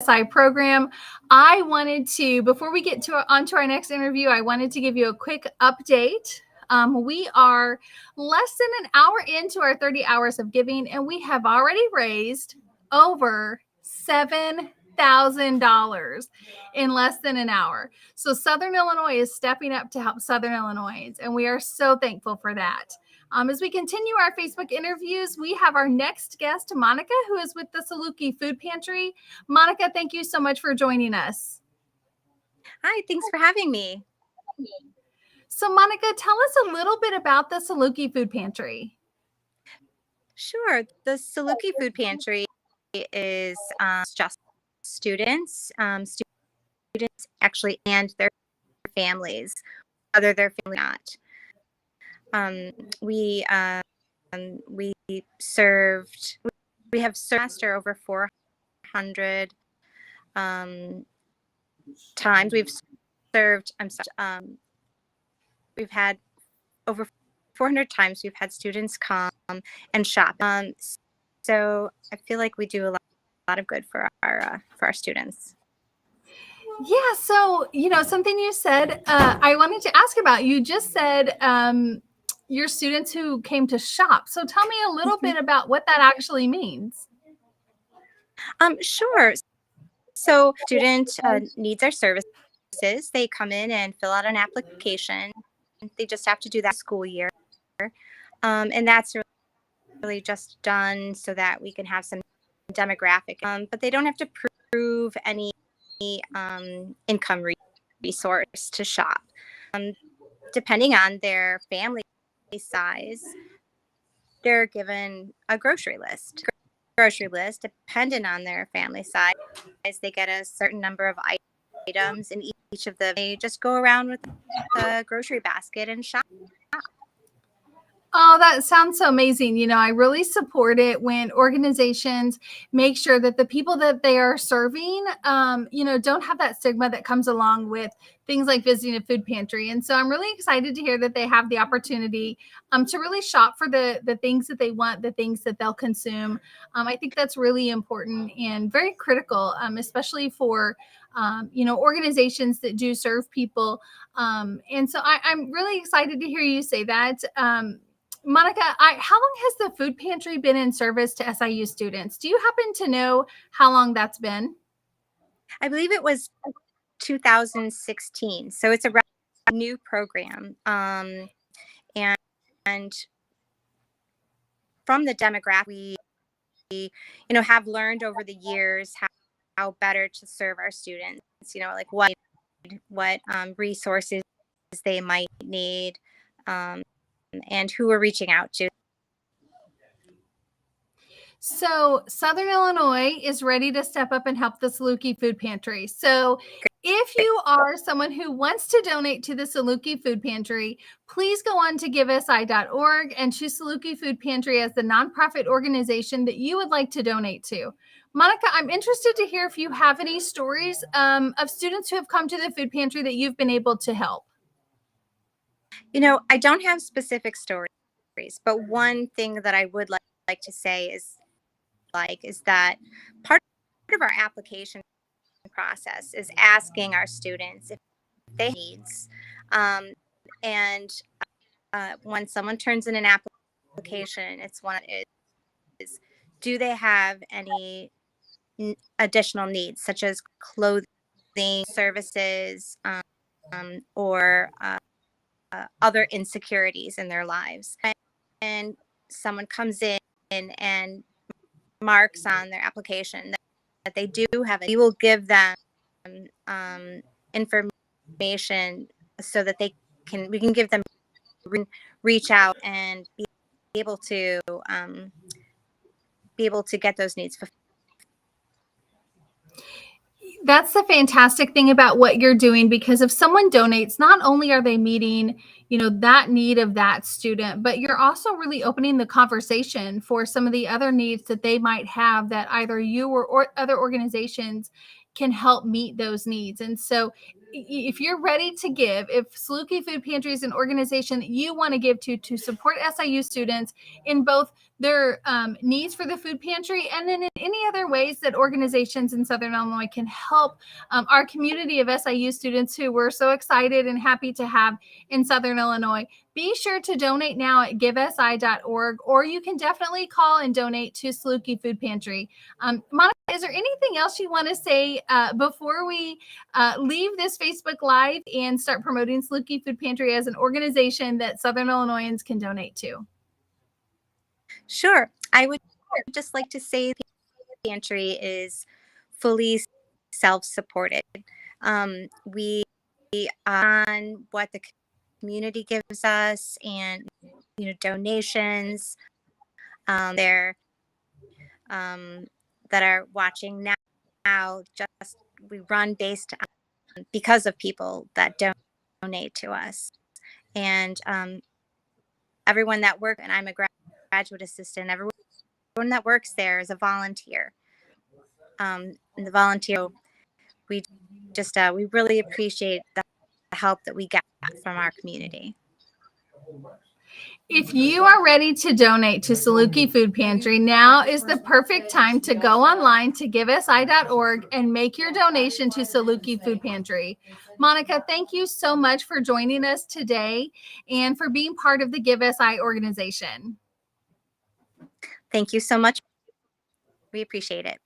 SI program. I wanted to, before we get onto our next interview, I wanted to give you a quick update. We are less than an hour into our 30 hours of giving, and we have already raised over $7,000 in less than an hour. So Southern Illinois is stepping up to help Southern Illinoisans, and we are so thankful for that. As we continue our Facebook interviews, we have our next guest, Monica, who is with the Saluki Food Pantry. Monica, thank you so much for joining us. Hi, thanks for having me. So, Monica, tell us a little bit about the Saluki Food Pantry. Sure. The Saluki Food Pantry is just students actually, and their families, whether their family or not. We have served over 400 times. We've served. We've had over 400 times. We've had students come and shop. So I feel like we do a lot of good for our students. Yeah. So, something you said, I wanted to ask about. You just said your students who came to shop. So tell me a little bit about what that actually means. Sure. So student needs our services. They come in and fill out an application. They just have to do that school year. And that's really just done so that we can have some demographic. But they don't have to prove any income resource to shop. Depending on their family size, they're given a grocery list. Dependent on their family size, they get a certain number of items, and each of them, they just go around with a grocery basket and shop. Oh, that sounds so amazing. I really support it when organizations make sure that the people that they are serving, don't have that stigma that comes along with things like visiting a food pantry. And so I'm really excited to hear that they have the opportunity to really shop for the things that they want, the things that they'll consume. I think that's really important and very critical, especially for organizations that do serve people. And so I'm really excited to hear you say that. Monica, how long has the food pantry been in service to SIU students? Do you happen to know how long that's been? I believe it was 2016. So it's a new program. And from the demographic, we have learned over the years how better to serve our students, like what resources they might need, and who we're reaching out to. So Southern Illinois is ready to step up and help the Saluki Food Pantry. So if you are someone who wants to donate to the Saluki Food Pantry, please go on to givesi.org and choose Saluki Food Pantry as the nonprofit organization that you would like to donate to. Monica, I'm interested to hear if you have any stories of students who have come to the food pantry that you've been able to help. I don't have specific stories, but one thing that I would like to say is that part of our application process is asking our students if they have needs. And when someone turns in an application, is do they have any additional needs, such as clothing, services, or other insecurities in their lives. And someone comes in and marks on their application that they do have it. We will give them information so that we can give them reach out and be able to get those needs fulfilled. That's the fantastic thing about what you're doing, because if someone donates, not only are they meeting, that need of that student, but you're also really opening the conversation for some of the other needs that they might have that either you or other organizations can help meet those needs. And so if you're ready to give, if Saluki Food Pantry is an organization that you want to give to support SIU students in both their needs for the food pantry and then in any other ways that organizations in Southern Illinois can help our community of SIU students who we're so excited and happy to have in Southern Illinois, be sure to donate now at givesi.org, or you can definitely call and donate to Saluki Food Pantry. Monica, is there anything else you want to say before we leave this Facebook Live and start promoting Saluki Food Pantry as an organization that Southern Illinoisans can donate to? Sure. I would just like to say the pantry is fully self-supported. We on what the community gives us, and donations there that are watching now. Just we run based on, because of people that donate to us, and everyone that works, and I'm a graduate assistant. Everyone that works there is a volunteer. And the volunteer, we just we really appreciate the help that we get from our community. If you are ready to donate to Saluki Food Pantry, now is the perfect time to go online to givesi.org and make your donation to Saluki Food Pantry. Monica, thank you so much for joining us today and for being part of the Give SI organization. Thank you so much. We appreciate it.